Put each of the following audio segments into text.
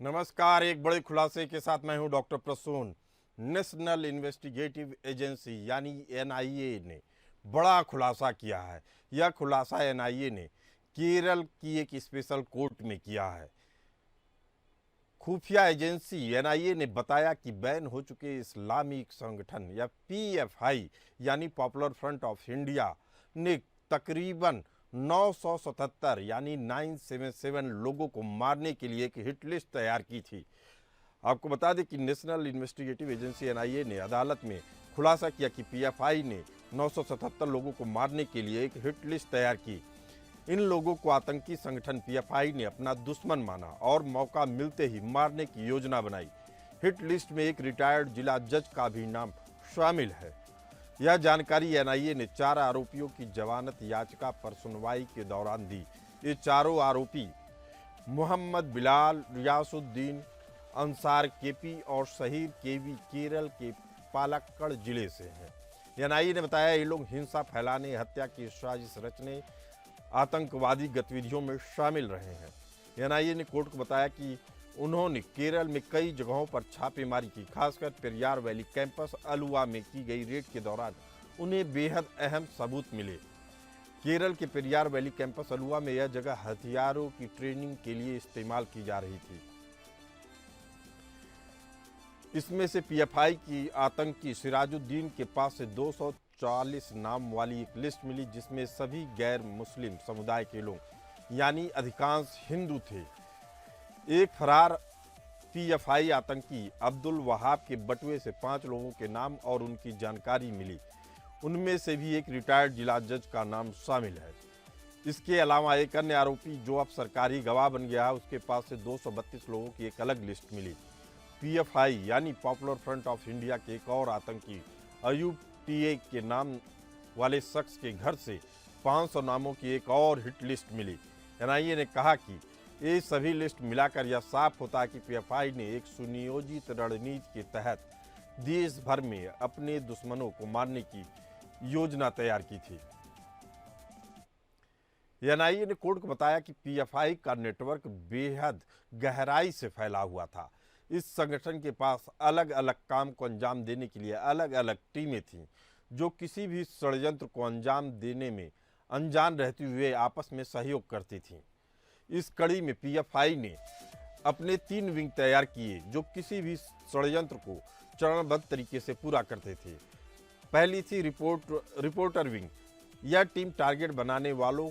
नमस्कार। एक बड़े खुलासे के साथ मैं हूं doctor Prasoon. National investigative agency यानी एनआईए ने बड़ा खुलासा किया है। यह खुलासा एनआईए ने केरल की एक स्पेशल कोर्ट में किया है। खुफिया एजेंसी एनआईए ने बताया कि बैन हो चुके इस्लामिक संगठन या पीएफआई यानी पॉपुलर फ्रंट ऑफ इंडिया ने तकरीबन 977 यानी 977 लोगों को मारने के लिए एक हिट लिस्ट तैयार की थी। आपको बता दें कि नेशनल इन्वेस्टिगेटिव एजेंसी एनआईए ने अदालत में खुलासा किया कि पीएफआई ने 977 लोगों को मारने के लिए एक हिट लिस्ट तैयार की। इन लोगों को आतंकी संगठन पीएफआई ने अपना दुश्मन माना और मौका मिलते ही मारने की योजना बनाई। हिट लिस्ट में एक रिटायर्ड जिला जज का भी नाम शामिल है। यह जानकारी एनआईए ने 4 आरोपियों की जमानत याचिका पर सुनवाई के दौरान दी। ये चारों आरोपी मोहम्मद बिलाल, रियासुद्दीन, अंसार केपी और शहीद केवी केरल के पालक्कड़ जिले से हैं। एनआईए ने बताया ये लोग हिंसा फैलाने, हत्या की साजिश रचने, आतंकवादी गतिविधियों में शामिल रहे हैं। एनआईए ने कोर्ट को बताया कि उन्होंने केरल में कई जगहों पर छापेमारी की, खासकर पेरियार वैली कैंपस अलुवा में की गई रेड के दौरान उन्हें बेहद अहम सबूत मिले। केरल के पेरियार वैली कैंपस अलुवा में यह जगह हथियारों की ट्रेनिंग के लिए इस्तेमाल की जा रही थी। इसमें से पीएफआई की आतंकी सिराजुद्दीन के पास से 240 नाम वाली एक लिस्ट मिली, जिसमें सभी गैर मुस्लिम समुदाय के लोग यानी अधिकांश हिंदू थे। एक फरार पीएफआई आतंकी अब्दुल वहाब के बटुए से 5 लोगों के नाम और उनकी जानकारी मिली। उनमें से भी एक रिटायर्ड जिला जज का नाम शामिल है। इसके अलावा एक अन्य आरोपी जो अब सरकारी गवाह बन गया है, उसके पास से 232 लोगों की एक अलग लिस्ट मिली। पीएफआई यानी पॉपुलर फ्रंट ऑफ इंडिया के एक और आतंकी अयूब टीए के नाम वाले शख्स के घर से 500 नामों की एक और हिट लिस्ट मिली। एनआईए ने कहा कि ये सभी लिस्ट मिलाकर यह साफ होता है कि पीएफआई ने एक सुनियोजित रणनीति के तहत देश भर में अपने दुश्मनों को मारने की योजना तैयार की थी। एनआईए ने कोर्ट को बताया कि पीएफआई का नेटवर्क बेहद गहराई से फैला हुआ था। इस संगठन के पास अलग अलग काम को अंजाम देने के लिए अलग अलग टीमें थीं, जो किसी भी षड्यंत्र को अंजाम देने में अनजान रहते हुए आपस में सहयोग करती थीं। इस कड़ी में पीएफआई ने अपने 3 विंग तैयार किए, जो किसी भी षड्यंत्र को चरणबद्ध तरीके से पूरा करते थे। पहली थी रिपोर्टर विंग। यह टीम टारगेट बनाने वालों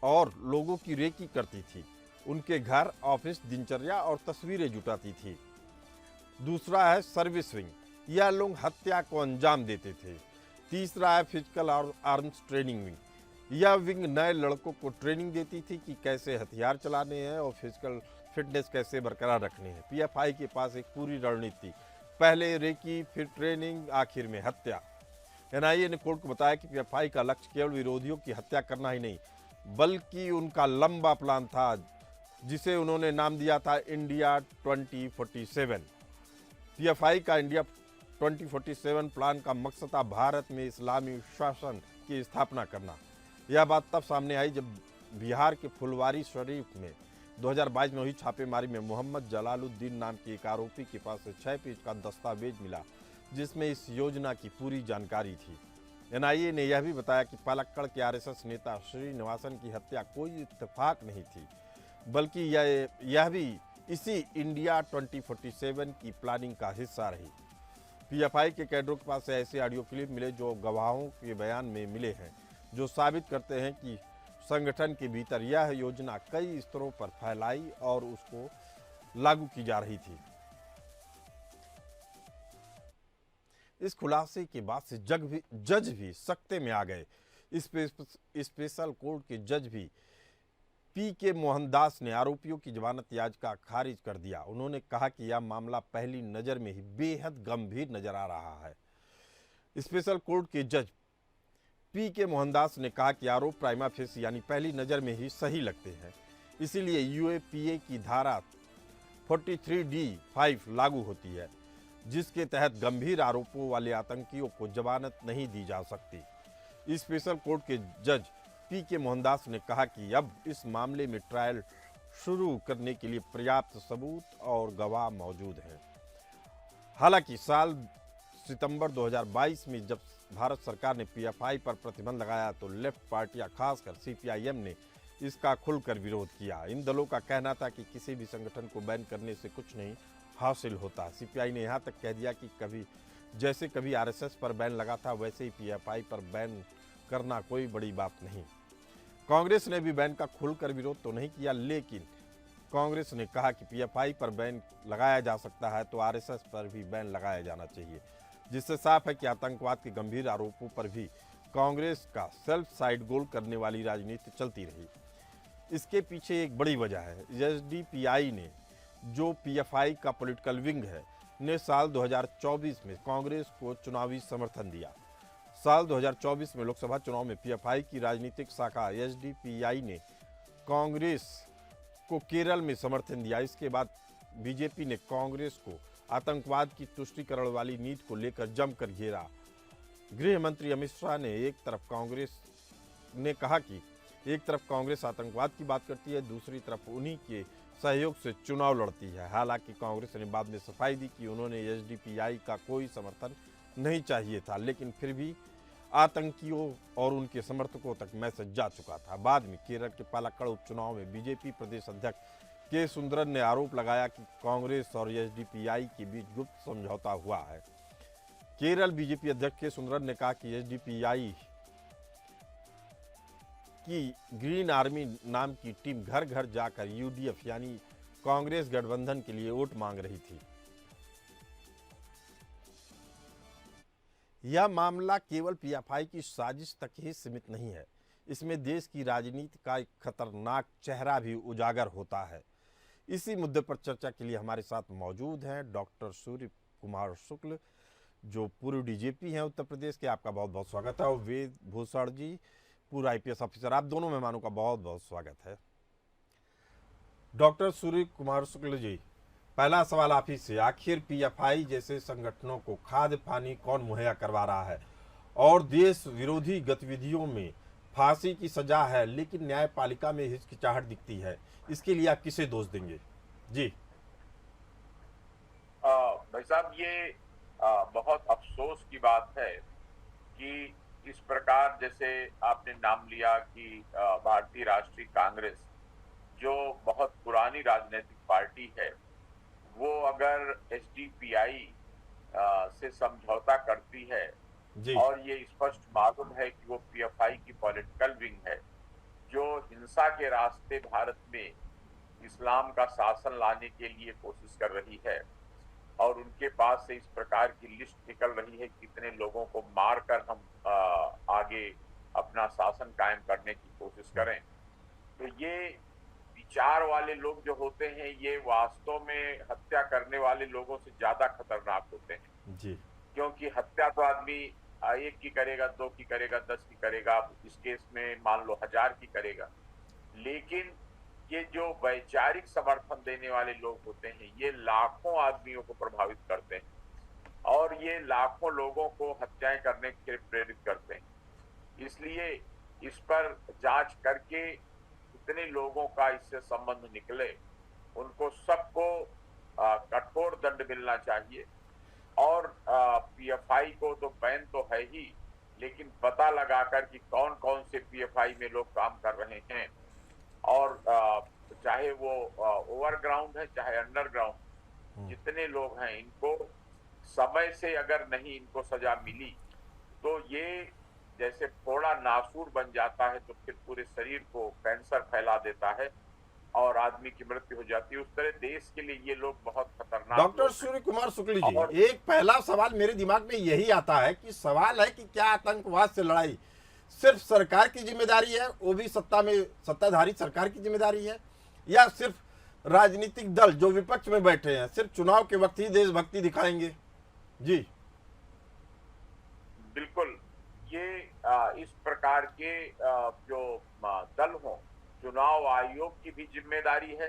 और लोगों की रेकी करती थी, उनके घर, ऑफिस, दिनचर्या और तस्वीरें जुटाती थी। दूसरा है सर्विस विंग। यह लोग हत्या को अंजाम देते थे। तीसरा है फिजिकल और आर्म्स ट्रेनिंग विंग। यह विंग नए लड़कों को ट्रेनिंग देती थी कि कैसे हथियार चलाने हैं और फिजिकल फिटनेस कैसे बरकरार रखनी है। पीएफआई के पास एक पूरी रणनीति थी, पहले रेकी, फिर ट्रेनिंग, आखिर में हत्या। एनआईए ने कोर्ट को बताया कि पीएफआई का लक्ष्य केवल विरोधियों की हत्या करना ही नहीं, बल्कि उनका लंबा प्लान था, जिसे उन्होंने नाम दिया था इंडिया 2047। पीएफआई का इंडिया 2047 प्लान का मकसद था भारत में इस्लामी शासन की स्थापना करना। यह बात तब सामने आई जब बिहार के फुलवारी शरीफ में 2022 में हुई छापेमारी में मोहम्मद जलालुद्दीन नाम के एक आरोपी के पास से 6 पेज का दस्तावेज मिला, जिसमें इस योजना की पूरी जानकारी थी। एनआईए ने यह भी बताया कि पालक्कड़ के आरएसएस नेता श्रीनिवासन की हत्या कोई इत्तेफाक नहीं थी, बल्कि यह भी इसी इंडिया 2047 की प्लानिंग का हिस्सा रही। पीएफआई के कैडरों के पास ऐसे ऑडियो क्लिप मिले जो गवाहों के बयान में मिले हैं, जो साबित करते हैं कि संगठन के भीतर यह योजना कई स्तरों पर फैलाई और उसको लागू की जा रही थी। इस खुलासे के बाद से जज भी सख्ते में आ गए। स्पेशल कोर्ट के जज भी पीके मोहनदास ने आरोपियों की जमानत याचिका खारिज कर दिया। उन्होंने कहा कि यह मामला पहली नजर में ही बेहद गंभीर नजर आ रहा है। स्पेशल कोर्ट के जज पीके मोहनदास ने कहा कि आरोप प्राइमा फेसी यानी पहली नजर में ही सही लगते हैं, इसीलिए यूएपीए की धारा 43D(5) लागू होती है, जिसके तहत गंभीर आरोपों वाले आतंकियों को जमानत नहीं दी जा सकती। स्पेशल कोर्ट के जज पीके मोहनदास ने कहा कि अब इस मामले में ट्रायल शुरू करने के लिए पर्याप्त सबूत और गवाह मौजूद हैं। हालांकि साल सितंबर 2022 में जब भारत सरकार ने पीएफआई पर प्रतिबंध लगाया तो लेफ्ट पार्टियां खासकर सीपीआईएम ने इसका खुलकर विरोध किया। इन दलों का कहना था कि किसी भी संगठन को बैन करने से कुछ नहीं हासिल होता। सीपीआई ने यहां तक कह दिया कि कभी आरएसएस पर बैन लगा था, वैसे ही पीएफआई पर बैन करना कोई बड़ी बात नहीं। कांग्रेस ने भी बैन का खुलकर विरोध तो नहीं किया, लेकिन कांग्रेस ने कहा कि पीएफआई पर बैन लगाया जा सकता है तो आरएसएस पर भी बैन लगाया जाना चाहिए, जिससे साफ है कि आतंकवाद के गंभीर आरोपों पर भी कांग्रेस का सेल्फ साइड गोल करने वाली राजनीति चलती रही। इसके पीछे एक बड़ी वजह है। एसडीपीआई ने, जो पीएफआई का पॉलिटिकल विंग है, ने साल 2024 में कांग्रेस को चुनावी समर्थन दिया। साल 2024 में लोकसभा चुनाव में पीएफआई की राजनीतिक शाखा एसडीपीआई ने कांग्रेस को केरल में समर्थन दिया। इसके बाद बीजेपी ने कांग्रेस को आतंकवाद की तुष्टीकरण वाली नीति को लेकर जमकर घेरा। गृह मंत्री अमित शाह ने कहा कि एक तरफ कांग्रेस आतंकवाद की बात करती है, दूसरी तरफ उन्हीं के सहयोग से चुनाव लड़ती है। हालांकि कांग्रेस ने बाद में सफाई दी कि उन्होंने एसडीपीआई का कोई समर्थन नहीं चाहिए था, लेकिन फिर भी आतंकियों और उनके समर्थकों तक मैसेज जा चुका था। बाद में केरल के पालक्कड़ उपचुनाव में बीजेपी प्रदेश अध्यक्ष के सुंदरन ने आरोप लगाया कि कांग्रेस और एसडीपीआई के बीच गुप्त समझौता हुआ है। केरल बीजेपी अध्यक्ष के सुंदरन ने कहा कि एसडीपीआई की ग्रीन आर्मी नाम की टीम घर घर जाकर यूडीएफ यानी कांग्रेस गठबंधन के लिए वोट मांग रही थी। यह मामला केवल पीएफआई की साजिश तक ही सीमित नहीं है, इसमें देश की राजनीति का एक खतरनाक चेहरा भी उजागर होता है। इसी मुद्दे पर चर्चा के लिए हमारे साथ मौजूद हैं डॉक्टर सूर्य कुमार शुक्ल, जो पूर्व डीजीपी हैं उत्तर प्रदेश के। आपका बहुत बहुत स्वागत है। और वेद भूषण जी, पूर्व आईपीएस ऑफिसर। आप दोनों मेहमानों का बहुत बहुत स्वागत है। डॉक्टर सूर्य कुमार शुक्ल जी, पहला सवाल आप ही से। आखिर पीएफआई जैसे संगठनों को खाद्य पानी कौन मुहैया करवा रहा है? और देश विरोधी गतिविधियों में फांसी की सजा है, लेकिन न्यायपालिका में हिचकिचाहट दिखती है। इसके लिए आप किसे दोष देंगे? जी भाई साहब, ये बहुत अफसोस की बात है कि इस प्रकार, जैसे आपने नाम लिया कि भारतीय राष्ट्रीय कांग्रेस, जो बहुत पुरानी राजनीतिक पार्टी है, वो अगर एसडीपीआई से समझौता करती है जी और ये स्पष्ट मालूम है कि वो पीएफआई की पॉलिटिकल विंग है, जो हिंसा के रास्ते भारत में इस्लाम का शासन लाने के लिए कोशिश कर रही है, और उनके पास से इस प्रकार की लिस्ट निकल रही है कितने लोगों को मारकर हम आगे अपना शासन कायम करने की कोशिश करें, तो ये विचार वाले लोग जो होते हैं, ये वास्तव में हत्या करने वाले लोगों से ज्यादा खतरनाक होते हैं जी क्योंकि हत्या तो आदमी एक की करेगा, दो की करेगा, 10 की करेगा, इस केस में मान लो 1000 की करेगा, लेकिन ये जो वैचारिक समर्थन देने वाले लोग होते हैं, ये लाखों आदमियों को प्रभावित करते हैं और ये लाखों लोगों को हत्याएं करने के लिए प्रेरित करते हैं। इसलिए इस पर जांच करके कितने लोगों का इससे संबंध निकले, उनको सबको कठोर दंड मिलना चाहिए। और पीएफआई को तो बैन तो है ही, लेकिन पता लगाकर कि कौन कौन से पीएफआई में लोग काम कर रहे हैं, और चाहे वो ओवरग्राउंड है चाहे अंडरग्राउंड, जितने लोग हैं, इनको समय से अगर नहीं इनको सजा मिली तो ये जैसे फोड़ा नासूर बन जाता है तो फिर पूरे शरीर को कैंसर फैला देता है और आदमी की मृत्यु हो जाती है। उस तरह देश के लिए ये लोग बहुत खतरनाक। डॉक्टर सूर्य कुमार शुक्ल जी, एक पहला सवाल मेरे दिमाग में यही आता है कि सवाल है कि क्या आतंकवाद से लड़ाई सिर्फ सरकार की जिम्मेदारी है, वो भी सत्ताधारी सरकार की जिम्मेदारी है, या सिर्फ राजनीतिक दल जो विपक्ष में बैठे हैं सिर्फ चुनाव के वक्त ही देशभक्ति दिखाएंगे? जी बिल्कुल, ये इस प्रकार के जो दल हों, चुनाव आयोग की भी जिम्मेदारी है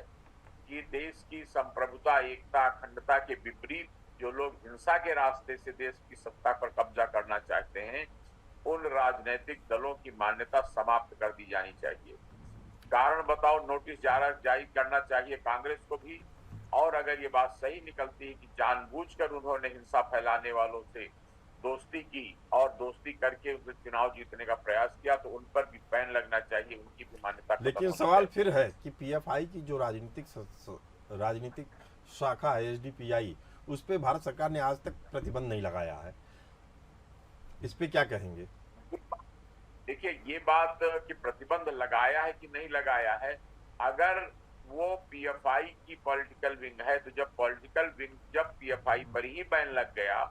कि देश की संप्रभुता, एकता, अखंडता के विपरीत जो लोग हिंसा के रास्ते से देश की सत्ता पर कब्जा करना चाहते हैं, उन राजनीतिक दलों की मान्यता समाप्त कर दी जानी चाहिए। कारण कारण बताओ नोटिस जारी करना चाहिए कांग्रेस को भी। और अगर ये बात सही निकलती है कि जानबूझकर उन्होंने हिंसा फैलाने वालों से दोस्ती की और दोस्ती करके उसे चुनाव जीतने का प्रयास किया, तो उन पर भी बैन लगना चाहिए, उनकी भी मान्यता खत्म लेकिन होनी सवाल चाहिए। फिर है कि पीएफआई की जो राजनीतिक शाखा है एसडीपीआई, उस पे भारत सरकार ने आज तक प्रतिबंध नहीं लगाया है। इस पे क्या कहेंगे? देखिए, ये बात कि प्रतिबंध लगाया है कि नहीं लगाया है, अगर वो पीएफआई की पॉलिटिकल विंग है, तो जब पीएफआई पर ही बैन लग गया,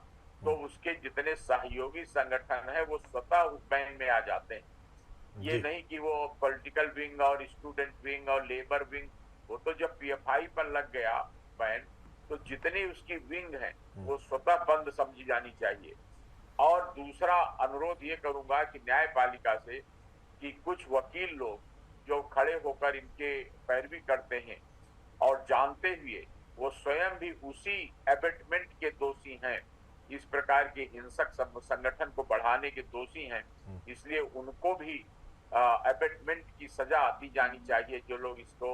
तो उसके जितने सहयोगी संगठन है वो स्वतः उस बैन में आ जाते हैं। ये जी। नहीं कि वो पॉलिटिकल विंग और स्टूडेंट विंग और लेबर विंग, वो तो जब पीएफआई पर लग गया बैन, तो जितनी उसकी विंग है वो स्वतः बंद समझी जानी चाहिए। और दूसरा अनुरोध ये करूंगा कि न्यायपालिका से कि कुछ वकील लोग जो खड़े होकर इनके पैरवी करते हैं और जानते हुए वो स्वयं भी उसी एबेटमेंट के दोषी हैं, इस प्रकार के हिंसक संगठन को बढ़ाने के दोषी हैं, इसलिए उनको भी एबेटमेंट की सजा दी जानी चाहिए जो लोग इसको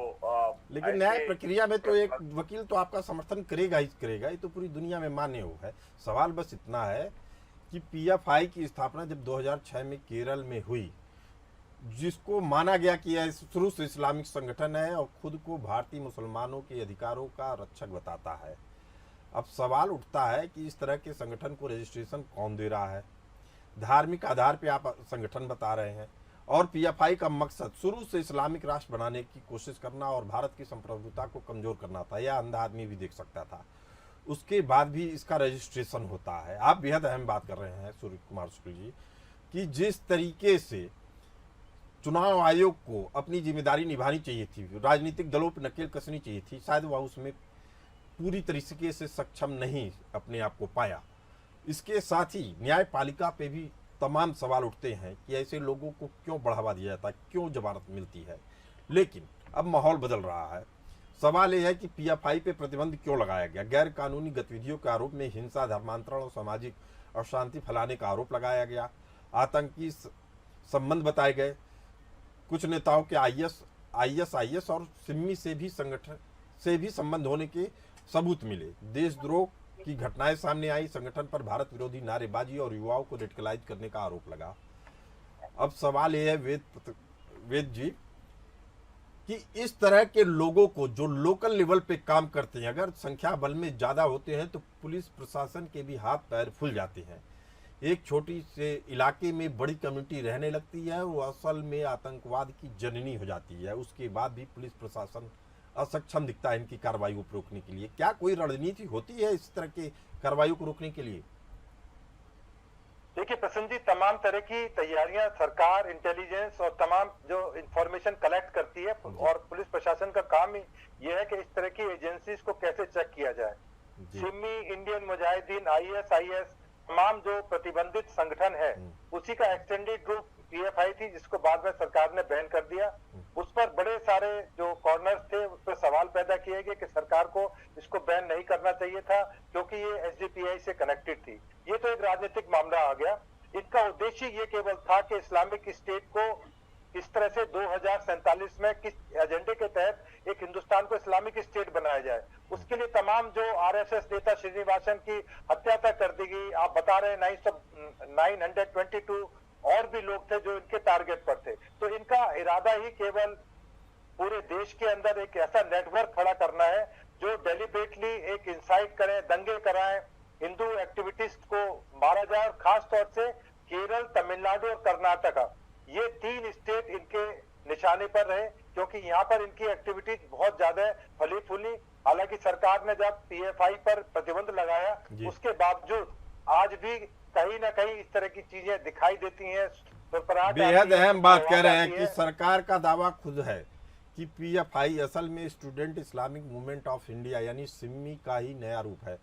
लेकिन न्याय प्रक्रिया में तो एक वकील तो आपका समर्थन करेगा ही करेगा, ये तो पूरी दुनिया में मान्य हो है। सवाल बस इतना है कि पीएफआई की स्थापना जब 2006 में केरल में हुई, जिसको माना गया कि यह शुरू से इस्लामिक संगठन है और खुद को भारतीय मुसलमानों के अधिकारों का रक्षक बताता है, अब सवाल उठता है कि इस तरह के संगठन को रजिस्ट्रेशन कौन दे रहा है? धार्मिक आधार पर आप संगठन बता रहे हैं, और पीएफआई का मकसद शुरू से इस्लामिक राष्ट्र बनाने की कोशिश करना और भारत की संप्रभुता को कमजोर करना था, यह अंधा आदमी भी देख सकता था। उसके बाद भी इसका रजिस्ट्रेशन होता है। आप बेहद अहम बात कर रहे हैं सूर्य कुमार शुक्ल जी, कि जिस तरीके से चुनाव आयोग को अपनी जिम्मेदारी निभानी चाहिए थी, राजनीतिक दलों पर नकेल कसनी चाहिए थी, शायद वह उसमें पूरी तरीके से सक्षम नहीं अपने आप को पाया। इसके साथ ही न्यायपालिका पे भी तमाम सवाल उठते हैं कि ऐसे लोगों को क्यों बढ़ावा दिया जाता है, क्यों जमानत मिलती है। लेकिन अब माहौल बदल रहा है। सवाल यह है कि पीएफआई पे प्रतिबंध क्यों लगाया गया? गैर कानूनी गतिविधियों के आरोप में हिंसा, धर्मांतरण और सामाजिक अशांति फैलाने का आरोप लगाया गया। आतंकी संबंध बताए गए। कुछ नेताओं के आईएसआईएस और सिम्मी से भी संबंध होने के सबूत मिले। देशद्रोह की घटनाएं सामने आई। संगठन पर भारत विरोधी नारेबाजी और युवाओं को रेडिकलाइज करने का आरोप लगा। अब सवाल यह है वेद जी कि इस तरह के लोगों को जो लोकल लेवल पे काम करते हैं, अगर संख्या बल में ज़्यादा होते हैं तो पुलिस प्रशासन के भी हाथ पैर फूल जाते हैं। एक छोटी से इलाके में बड़ी कम्युनिटी रहने लगती है, वो असल में आतंकवाद की जननी हो जाती है। उसके बाद भी पुलिस प्रशासन असक्षम दिखता है इनकी कार्रवाई को रोकने के लिए। क्या कोई रणनीति होती है इस तरह के कार्रवाई को रोकने के लिए? देखिए प्रसन्न जी, तमाम तरह की तैयारियां सरकार, इंटेलिजेंस और तमाम जो इंफॉर्मेशन कलेक्ट करती है, और पुलिस प्रशासन का काम ही यह है कि इस तरह की एजेंसीज को कैसे चेक किया जाए। सिमी, इंडियन मुजाहिदीन, आईएसआईएस, तमाम जो प्रतिबंधित संगठन है, उसी का एक्सटेंडेड ग्रुप पीएफआई थी, जिसको बाद में सरकार ने बैन कर दिया। उस पर बड़े सारे जो कॉर्नर्स थे उस पर सवाल पैदा किए गए कि सरकार को इसको बैन नहीं करना चाहिए था क्योंकि ये एसडीपीआई से कनेक्टेड थी। ये तो एक राजनीतिक मामला आ गया। इनका उद्देश्य ये केवल था कि इस्लामिक स्टेट को इस तरह से 2047 में किस एजेंडे के तहत एक हिंदुस्तान को इस्लामिक स्टेट बनाया जाए। उसके लिए तमाम जो आरएसएस नेता श्रीनिवासन की हत्या तक कर दी गई। आप बता रहे हैं 922 और भी लोग थे जो इनके टारगेट पर थे। तो इनका इरादा ही केवल पूरे देश के अंदर एक ऐसा नेटवर्क खड़ा करना है जो डेलिबरेटली एक इंसाइट करें, दंगे कराएं, हिंदू एक्टिविटिस्ट को मारा जाए। और खास तौर से केरल, तमिलनाडु और कर्नाटका, ये 3 स्टेट इनके निशाने पर रहे क्योंकि यहाँ पर इनकी एक्टिविटीज बहुत ज्यादा फली फूली। हालांकि सरकार ने जब पीएफआई पर प्रतिबंध लगाया, उसके बावजूद आज भी कहीं ना कहीं इस तरह की चीजें दिखाई देती हैं। बेहद अहम बात कह रहे हैं कि सरकार का दावा खुद है कि पीएफआई असल में student Islamic movement of India यानी सिम्मी का ही नया रूप है।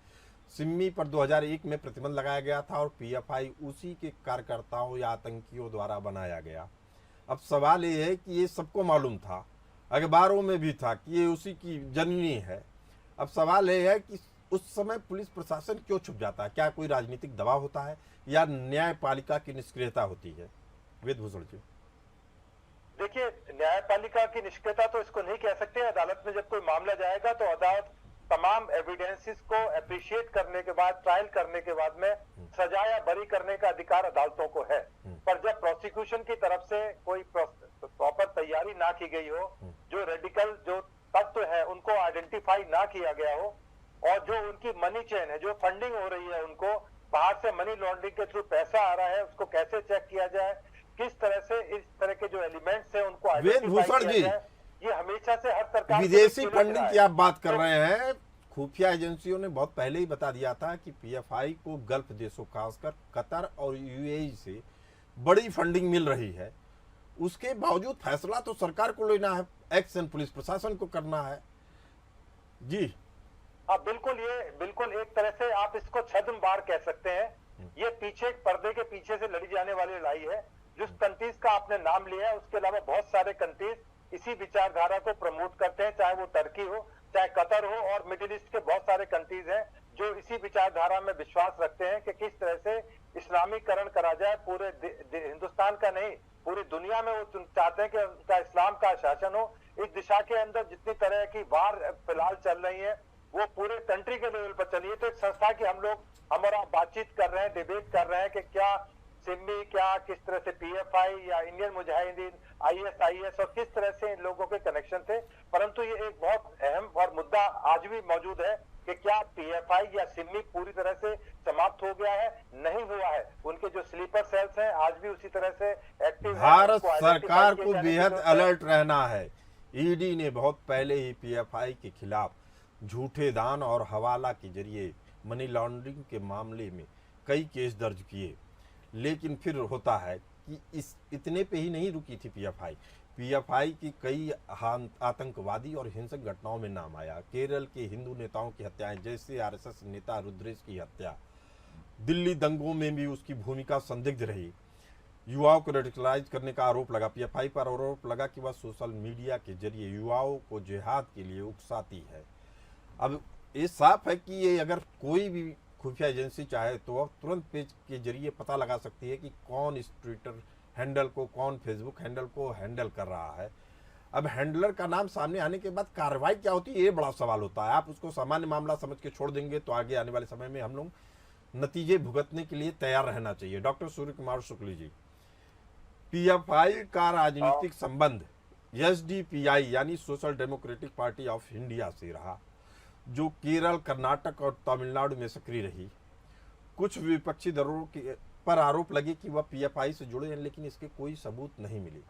सिम्मी पर 2001 में प्रतिबंध लगाया गया था और पीएफआई उसी के कार्यकर्ताओं या आतंकियों द्वारा बनाया गया। अब सवाल ये है कि ये सबको मालूम था, अखबारों में भी था कि ये उसी की जननी है। अब सवाल ये है कि उस समय पुलिस प्रशासन क्यों छुप जाता है? क्या कोई राजनीतिक दबाव होता है या न्यायपालिका की निष्क्रियता होती है? वेदभूषण जी। देखिए, न्यायपालिका की निष्क्रियता तो इसको नहीं कह सकते। अदालत में जब कोई मामला जाएगा तो अदालत तमाम एविडेंसेस को अप्रिशिएट करने के बाद, ट्रायल करने के बाद में सजा या बरी करने का अधिकार अदालतों को है। पर जब प्रोसिक्यूशन की तरफ से कोई प्रॉपर तैयारी ना की गई हो, जो रेडिकल जो तत्व है उनको आइडेंटिफाई ना किया गया हो, और जो उनकी मनी चेन है, जो फंडिंग हो रही है, उनको बाहर से मनी लॉन्ड्रिंग के थ्रू पैसा आ रहा है, उसको कैसे चेक किया जाए, किस तरह से इस तरह के जो एलिमेंट्स है उनको वेदभूषण जी, ये हमेशा से हर सरकार विदेशी फंडिंग की आप बात कर रहे हैं। खुफिया एजेंसियों ने बहुत पहले ही बता दिया था कि पीएफआई को गल्फ देशों, खासकर कतर और यूएई से बड़ी फंडिंग मिल रही है। उसके बावजूद फैसला तो सरकार को लेना है, एक्शन पुलिस प्रशासन को करना है। जी हाँ, बिल्कुल, ये बिल्कुल एक तरह से आप इसको छद्म वार कह सकते हैं। ये पीछे पर्दे के पीछे से लड़ी जाने वाली लड़ाई है। जिस कंट्रीज का आपने नाम लिया है उसके अलावा बहुत सारे कंट्रीज इसी विचारधारा को प्रमोट करते हैं, चाहे वो टर्की हो, चाहे कतर हो, और मिडिल ईस्ट के बहुत सारे कंट्रीज हैं जो इसी विचारधारा में विश्वास रखते हैं कि किस तरह से इस्लामीकरण करा जाए। पूरे हिंदुस्तान का नहीं, पूरी दुनिया में वो चाहते हैं कि उनका इस्लाम का शासन हो। इस दिशा के अंदर जितनी तरह की वार फिलहाल चल रही है वो पूरे कंट्री के लेवल पर चली है। तो एक संस्था की हमारा बातचीत कर रहे हैं, डिबेट कर रहे हैं कि क्या सिमी, क्या किस तरह से पीएफआई या इंडियन मुजाहिदीन, आईएसआईएस, और किस तरह से इन लोगों के कनेक्शन थे। परंतु ये एक बहुत अहम और मुद्दा आज भी मौजूद है कि क्या पीएफआई या सिमी पूरी तरह से समाप्त हो गया है? नहीं हुआ है। उनके जो स्लीपर सेल्स हैं आज भी उसी तरह से एक्टिव है। भारत सरकार को बेहद अलर्ट रहना है। ईडी ने बहुत पहले ही पीएफआई के खिलाफ झूठे दान और हवाला के जरिए मनी लॉन्ड्रिंग के मामले में कई केस दर्ज किए, लेकिन फिर होता है कि इतने पे ही नहीं रुकी थी पीएफआई की कई आतंकवादी और हिंसक घटनाओं में नाम आया। केरल के हिंदू नेताओं की हत्याएं, जैसे आरएसएस नेता रुद्रेश की हत्या, दिल्ली दंगों में भी उसकी भूमिका संदिग्ध रही। युवाओं को रेडिकलाइज करने का आरोप लगा। पीएफआई पर आरोप लगा कि वह सोशल मीडिया के जरिए युवाओं को जिहाद के लिए उकसाती है। अब ये साफ है कि ये अगर कोई भी खुफिया एजेंसी चाहे तो वह तुरंत पेज के जरिए पता लगा सकती है कि कौन इस ट्विटर हैंडल को, कौन फेसबुक हैंडल को हैंडल कर रहा है। अब हैंडलर का नाम सामने आने के बाद कार्रवाई क्या होती है, ये बड़ा सवाल होता है। आप उसको सामान्य मामला समझ के छोड़ देंगे तो आगे आने वाले समय में हम लोग नतीजे भुगतने के लिए तैयार रहना चाहिए। डॉक्टर सूर्य कुमार शुक्ल जी, पीएफआई का राजनीतिक संबंध एसडीपीआई यानी social democratic party of India से रहा, जो केरल, कर्नाटक और तमिलनाडु में सक्रिय रही। कुछ विपक्षी दलों के पर आरोप लगे कि वह पीएफआई से जुड़े हैं, लेकिन इसके कोई सबूत नहीं मिले।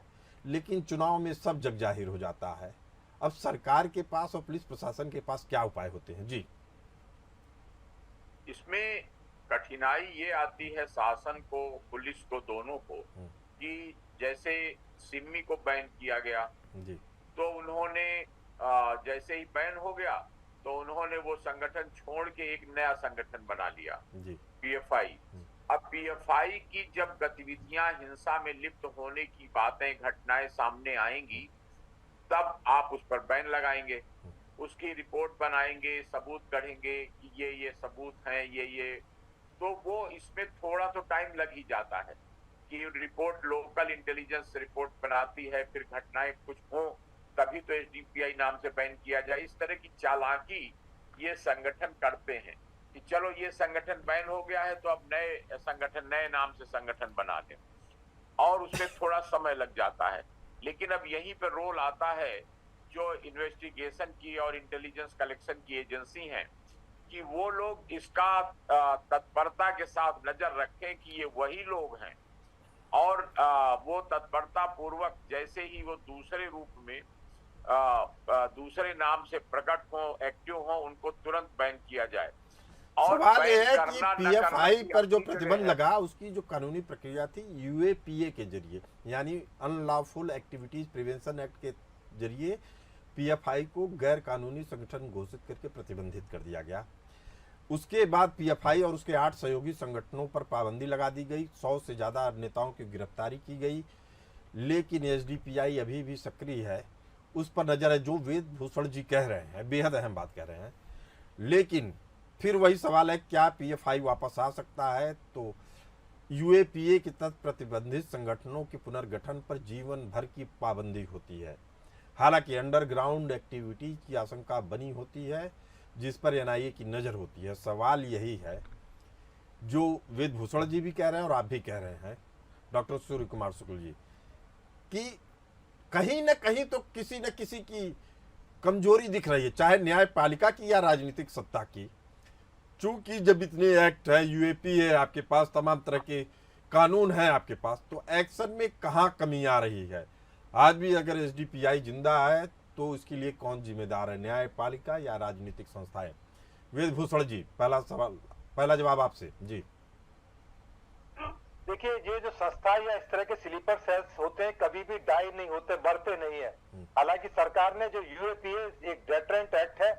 लेकिन चुनाव में सब जग जाहिर हो जाता है। अब सरकार के पास और पुलिस प्रशासन के पास क्या उपाय होते हैं? जी, इसमें कठिनाई ये आती है शासन को, पुलिस को, दोनों को, कि जैसे सिमी को बैन किया गया जी, तो उन्होंने जैसे ही बैन हो गया तो उन्होंने वो संगठन छोड़ के एक नया संगठन बना लिया, पीएफआई। अब पीएफआई की जब गतिविधियां हिंसा में लिप्त होने की बातें, घटनाएं सामने आएंगी, तब आप उस पर बैन लगाएंगे, उसकी रिपोर्ट बनाएंगे, सबूत गढ़ेंगे कि ये सबूत हैं, ये तो वो इसमें थोड़ा तो टाइम लग ही जाता है कि रिपोर्ट लोकल इंटेलिजेंस रिपोर्ट बनाती है, फिर घटनाएं कुछ हो तभी तो एसडीपीआई नाम से बैन किया जाए। इस तरह की चालाकी ये संगठन करते हैं कि चलो ये संगठन बैन हो गया है तो अब नए संगठन, नए नाम से संगठन बना दें, और उसमें थोड़ा समय लग जाता है। लेकिन अब यहीं पर रोल आता है जो इन्वेस्टिगेशन की और इंटेलिजेंस कलेक्शन की एजेंसी हैं कि वो लोग इसका तत्परता के साथ नजर रखें कि ये वही लोग हैं, और वो तत्परता पूर्वक जैसे ही वो दूसरे रूप में दूसरे नाम से प्रकट हो, एक्टिव हो, उनको तुरंत बैन किया जाए। और सवाल ये है कि पीएफआई पर जो प्रतिबंध लगा उसकी जो कानूनी प्रक्रिया थी यूएपीए के जरिए, यानी अनलॉफुल एक्टिविटीज प्रिवेंशन एक्ट के जरिए पीएफआई को गैर कानूनी संगठन घोषित करके प्रतिबंधित कर दिया गया। उसके बाद पीएफआई और उसके 8 सहयोगी संगठनों पर पाबंदी लगा दी गई, 100 से ज्यादा नेताओं की गिरफ्तारी की गई। लेकिन एसडीपीआई अभी भी सक्रिय है, उस पर नजर है। जो वेदभूषण जी कह रहे हैं बेहद अहम बात कह रहे हैं, लेकिन फिर वही सवाल है क्या पीएफआई वापस आ सकता है? तो यूएपीए के तहत प्रतिबंधित संगठनों के पुनर्गठन पर जीवन भर की पाबंदी होती है। हालांकि अंडरग्राउंड एक्टिविटी की आशंका बनी होती है जिस पर एनआईए की नज़र होती है। सवाल यही है जो वेदभूषण जी भी कह रहे हैं और आप भी कह रहे हैं डॉक्टर सूर्य कुमार शुक्ल जी, कि कहीं न कहीं तो किसी न किसी की कमजोरी दिख रही है, चाहे न्यायपालिका की या राजनीतिक सत्ता की। चूंकि जब इतने एक्ट है, यूएपी है आपके पास, तमाम तरह के कानून हैं आपके पास, तो एक्शन में कहाँ कमी आ रही है? आज भी अगर एसडीपीआई जिंदा है तो इसके लिए कौन जिम्मेदार है, न्यायपालिका या राजनीतिक संस्थाएं? वेदभूषण जी, पहला जवाब आपसे जी। देखिए, ये जो संस्था या इस तरह के स्लीपर सेल्स होते हैं कभी भी डाई नहीं होते, बढ़ते नहीं है। हालांकि सरकार ने जो यूएपीए एक डेटरेंट एक्ट है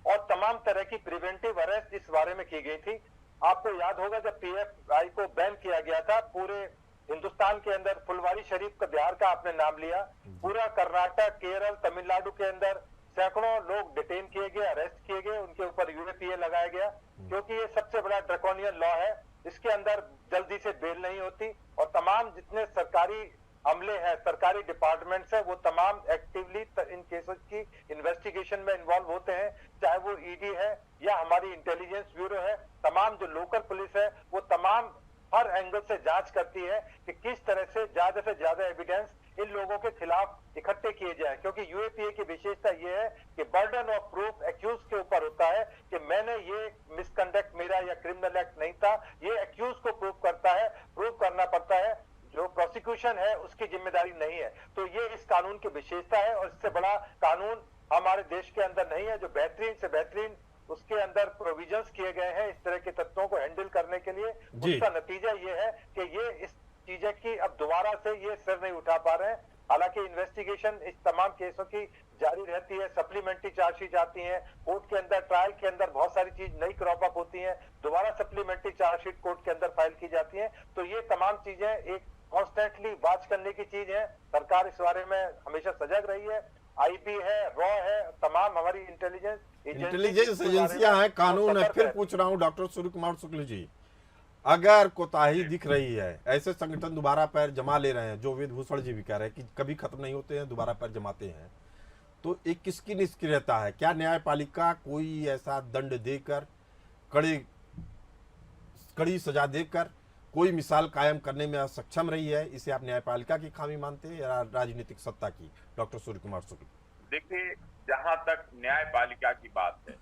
और तमाम तरह की प्रिवेंटिव अरेस्ट इस बारे में की गई थी। आपको याद होगा जब पीएफआई को बैन किया गया था, पूरे हिंदुस्तान के अंदर फुलवारी शरीफ का, बिहार का आपने नाम लिया, पूरा कर्नाटक, केरल, तमिलनाडु के अंदर सैकड़ों लोग डिटेन किए गए, अरेस्ट किए गए, उनके ऊपर यूएपीए लगाया गया, क्योंकि ये सबसे बड़ा ड्रैकोनियन लॉ है। इसके अंदर जल्दी से बेल नहीं होती और तमाम जितने सरकारी अमले हैं, सरकारी डिपार्टमेंट्स हैं, वो तमाम एक्टिवली इन केसेस की इन्वेस्टिगेशन में इन्वॉल्व होते हैं, चाहे वो ईडी है या हमारी इंटेलिजेंस ब्यूरो है। तमाम जो लोकल पुलिस है वो तमाम हर एंगल से जांच करती है कि किस तरह से ज्यादा एविडेंस इन लोगों के खिलाफ इकट्ठे किए जाए, क्योंकि यूएपीए की विशेषता यह है कि बर्डन ऑफ प्रूफ एक्यूज के ऊपर होता है कि मैंने ये मिसकंडक्ट मेरा या क्रिमिनल एक्ट नहीं था, ये एक्यूज को प्रूव करता है, प्रूव करना पड़ता है, जो प्रोसिक्यूशन है उसकी जिम्मेदारी नहीं है। तो ये इस कानून की विशेषता है और इससे बड़ा कानून हमारे देश के अंदर नहीं है। जो बेहतरीन से बेहतरीन उसके अंदर प्रोविजंस किए गए हैं इस तरह के तत्वों को हैंडल करने के लिए, उसका नतीजा ये है कि ये इस चीजें की अब दोबारा से ये सिर नहीं उठा पा रहे हैं। हालांकि इन्वेस्टिगेशन इस तमाम केसों की जारी रहती है, सप्लीमेंट्री चार्जशीट आती है कोर्ट के अंदर, ट्रायल के अंदर बहुत सारी चीज नई क्रॉप अप होती है, दोबारा सप्लीमेंट्री चार्जशीट कोर्ट के अंदर फाइल की जाती है। तो ये तमाम चीजें एक कॉन्स्टेंटली वॉच करने की चीज है। सरकार इस बारे में हमेशा सजग रही है, आईबी है, रॉ है, तमाम हमारी इंटेलिजेंस एजेंसियां हैं, कानून है। फिर पूछ रहा हूँ डॉक्टर सूर्य कुमार शुक्ल जी, अगर कोताही दिख रही है, ऐसे संगठन दोबारा पैर जमा ले रहे हैं, जो वेदभूषण जी भी कह रहे हैं कि कभी खत्म नहीं होते हैं, दोबारा पैर जमाते हैं, तो एक किसकी निष्क्रियता है? क्या न्यायपालिका कोई ऐसा दंड देकर, कड़ी सजा देकर कोई मिसाल कायम करने में असक्षम रही है? इसे आप न्यायपालिका की खामी मानते हैं या राजनीतिक सत्ता की, डॉक्टर सूर्य कुमार शुक्ल? देखिए, जहां तक न्यायपालिका की बात है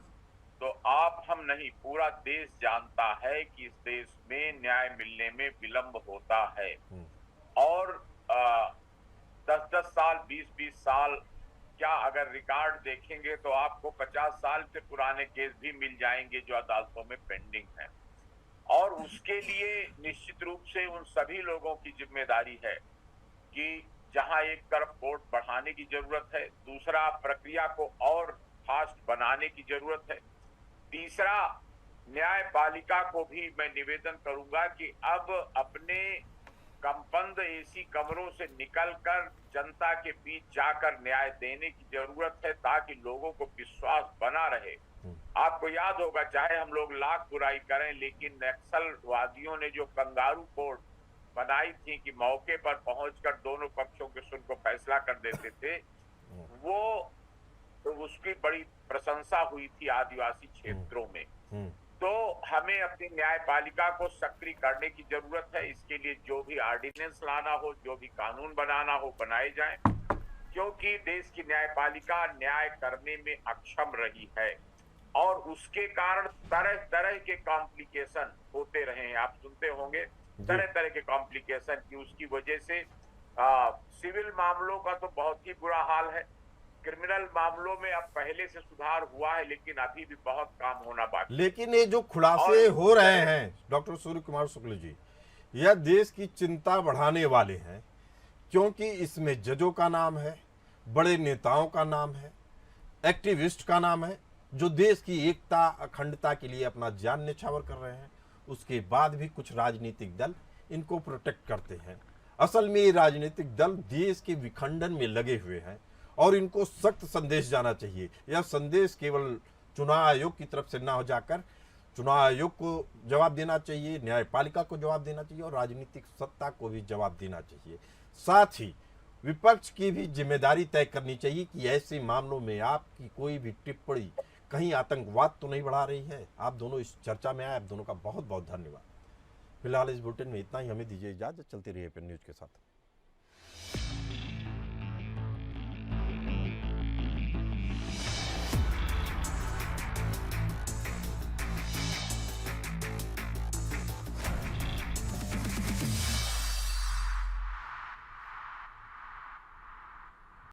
तो आप हम नहीं, पूरा देश जानता है कि इस देश में न्याय मिलने में विलंब होता है और 10-10 साल, 20-20 साल, क्या अगर रिकॉर्ड देखेंगे तो आपको 50 साल से पुराने केस भी मिल जाएंगे जो अदालतों में पेंडिंग है। और उसके लिए निश्चित रूप से उन सभी लोगों की जिम्मेदारी है कि जहां एक तरफ कोर्ट बढ़ाने की जरूरत है, दूसरा प्रक्रिया को और फास्ट बनाने की जरूरत है, तीसरा न्यायपालिका को भी मैं निवेदन करूंगा कि अब अपने कंपंद एसी कमरों से निकलकर जनता के बीच जाकर न्याय देने की जरूरत है ताकि लोगों को विश्वास बना रहे। आपको याद होगा, चाहे हम लोग लाख बुराई करें, लेकिन नक्सलवादियों ने जो कंगारू कोर्ट बनाई थी कि मौके पर पहुंचकर दोनों पक्षों के सुन को फैसला कर देते थे, वो तो उसकी बड़ी प्रशंसा हुई थी आदिवासी क्षेत्रों में। तो हमें अपनी न्यायपालिका को सक्रिय करने की जरूरत है। इसके लिए जो भी ऑर्डिनेंस लाना हो, जो भी कानून बनाना हो, बनाए जाएं, क्योंकि देश की न्यायपालिका न्याय करने में अक्षम रही है और उसके कारण तरह तरह के कॉम्प्लिकेशन होते रहे हैं। आप सुनते होंगे तरह तरह के कॉम्प्लिकेशन की उसकी वजह से सिविल मामलों का तो बहुत ही बुरा हाल है। क्रिमिनल मामलों में अब पहले से सुधार हुआ है, लेकिन अभी भी बहुत काम होना बाकी। लेकिन ये जो खुलासे हो रहे हैं डॉक्टर सूर्य कुमार शुक्ल जी, यह देश की चिंता बढ़ाने वाले हैं, क्योंकि इसमें जजों का नाम है, बड़े नेताओं का नाम है, एक्टिविस्ट का नाम है, जो देश की एकता अखंडता के लिए अपना जान न्यौछावर कर रहे हैं। उसके बाद भी कुछ राजनीतिक दल इनको प्रोटेक्ट करते हैं। असल में ये राजनीतिक दल देश के विखंडन में लगे हुए हैं और इनको सख्त संदेश जाना चाहिए। यह संदेश केवल चुनाव आयोग की तरफ से ना हो जाकर चुनाव आयोग को जवाब देना चाहिए, न्यायपालिका को जवाब देना चाहिए और राजनीतिक सत्ता को भी जवाब देना चाहिए। साथ ही विपक्ष की भी जिम्मेदारी तय करनी चाहिए कि ऐसे मामलों में आपकी कोई भी टिप्पणी कहीं आतंकवाद तो नहीं बढ़ा रही है। आप दोनों इस चर्चा में आए, आप दोनों का बहुत बहुत धन्यवाद। फिलहाल इस बुलेटिन में इतना ही, हमें दीजिए इजाजत, चलते रहिए पेन न्यूज के साथ।